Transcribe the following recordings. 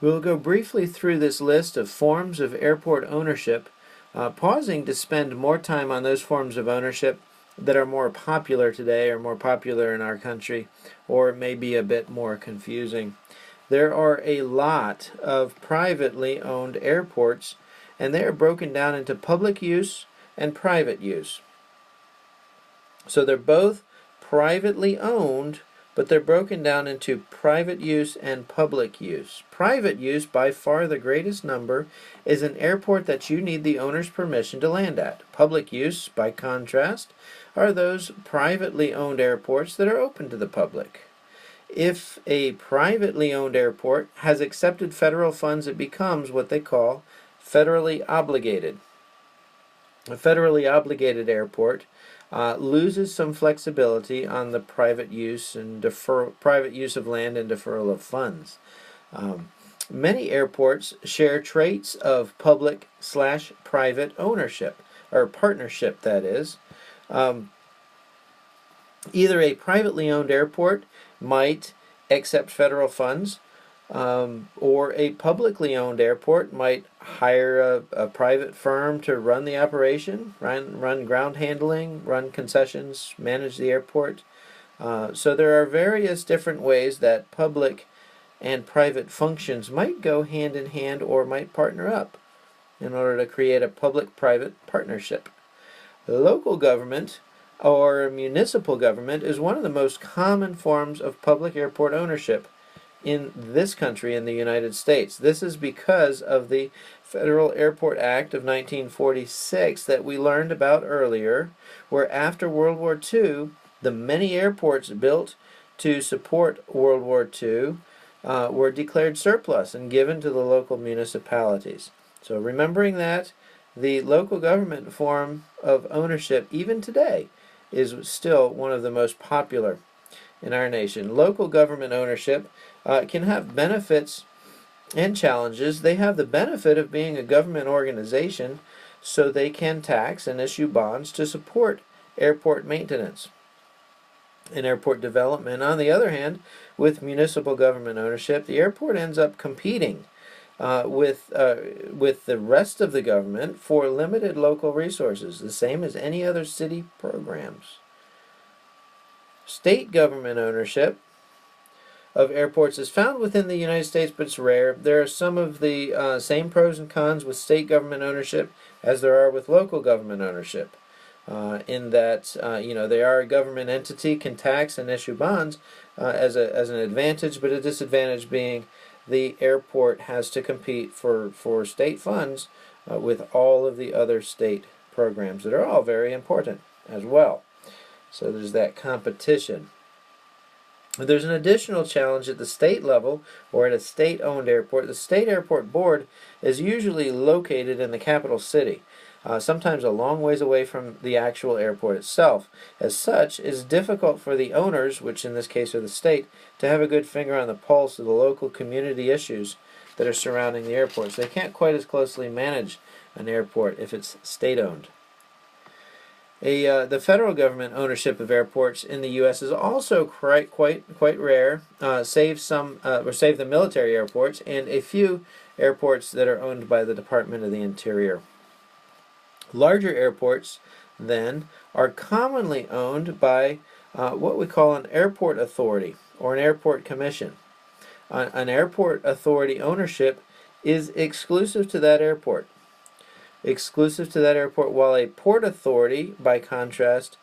We'll go briefly through this list of forms of airport ownership, pausing to spend more time on those forms of ownership that are more popular today or more popular in our country, or maybe a bit more confusing. There are a lot of privately owned airports, and they are broken down into public use and private use. So they're both privately owned, but they're broken down into private use and public use. Private use, by far the greatest number, is an airport that you need the owner's permission to land at. Public use, by contrast, are those privately owned airports that are open to the public. If a privately owned airport has accepted federal funds, it becomes what they call federally obligated. A federally obligated airport loses some flexibility on the private use and private use of land and deferral of funds. Many airports share traits of public/private ownership, or partnership, that is. Either a privately owned airport might accept federal funds, or a publicly owned airport might hire a private firm to run the operation, run ground handling, run concessions, manage the airport. So there are various different ways that public and private functions might go hand in hand or might partner up in order to create a public-private partnership. Local government or municipal government is one of the most common forms of public airport ownership in this country, in the United States. This is because of the Federal Airport Act of 1946 that we learned about earlier, where after World War II, the many airports built to support World War II were declared surplus and given to the local municipalities. So remembering that, the local government form of ownership, even today, is still one of the most popular in our nation. Local government ownership can have benefits and challenges. They have the benefit of being a government organization, so they can tax and issue bonds to support airport maintenance and airport development. On the other hand, with municipal government ownership, the airport ends up competing with the rest of the government for limited local resources, the same as any other city programs. State government ownership of airports is found within the United States, but it's rare. There are some of the same pros and cons with state government ownership as there are with local government ownership. In that they are a government entity, can tax and issue bonds as an advantage, but a disadvantage being the airport has to compete for state funds with all of the other state programs that are all very important as well. So there's that competition. There's an additional challenge at the state level or at a state-owned airport. The State Airport Board is usually located in the capital city, sometimes a long ways away from the actual airport itself. As such, it's difficult for the owners, which in this case are the state, to have a good finger on the pulse of the local community issues that are surrounding the airport. So they can't quite as closely manage an airport if it's state-owned. The federal government ownership of airports in the U.S. is also quite rare, save the military airports and a few airports that are owned by the Department of the Interior. Larger airports, then, are commonly owned by what we call an airport authority or an airport commission. An airport authority ownership is exclusive to that airport. While a port authority, by contrast,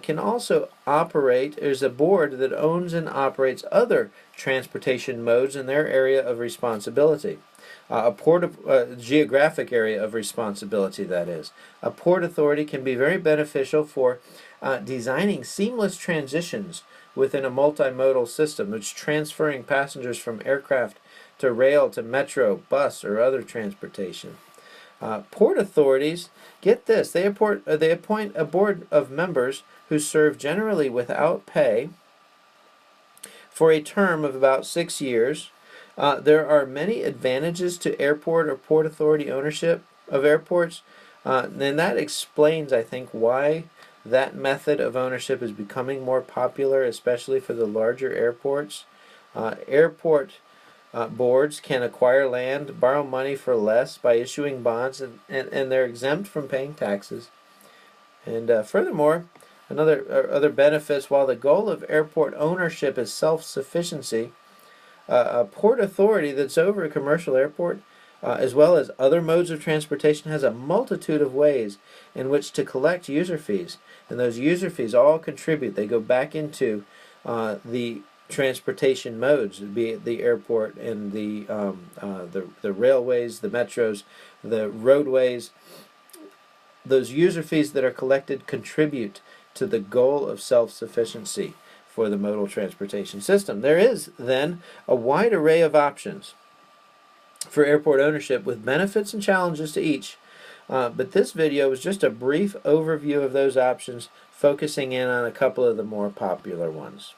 can also operate. There's a board that owns and operates other transportation modes in their area of responsibility. Geographic area of responsibility, that is. A port authority can be very beneficial for designing seamless transitions within a multimodal system, which is transferring passengers from aircraft to rail to metro, bus, or other transportation. Port authorities, get this, they appoint a board of members who serve generally without pay for a term of about 6 years. There are many advantages to airport or port authority ownership of airports, and that explains, I think, why that method of ownership is becoming more popular, especially for the larger airports. Airport boards can acquire land, borrow money for less by issuing bonds, and they're exempt from paying taxes. And furthermore, other benefits, while the goal of airport ownership is self-sufficiency, a port authority that's over a commercial airport, as well as other modes of transportation, has a multitude of ways in which to collect user fees. And those user fees all contribute. They go back into the transportation modes, be it the airport and the railways, the metros, the roadways. Those user fees that are collected contribute to the goal of self-sufficiency for the modal transportation system. There is, then, a wide array of options for airport ownership with benefits and challenges to each, but this video is just a brief overview of those options, focusing in on a couple of the more popular ones.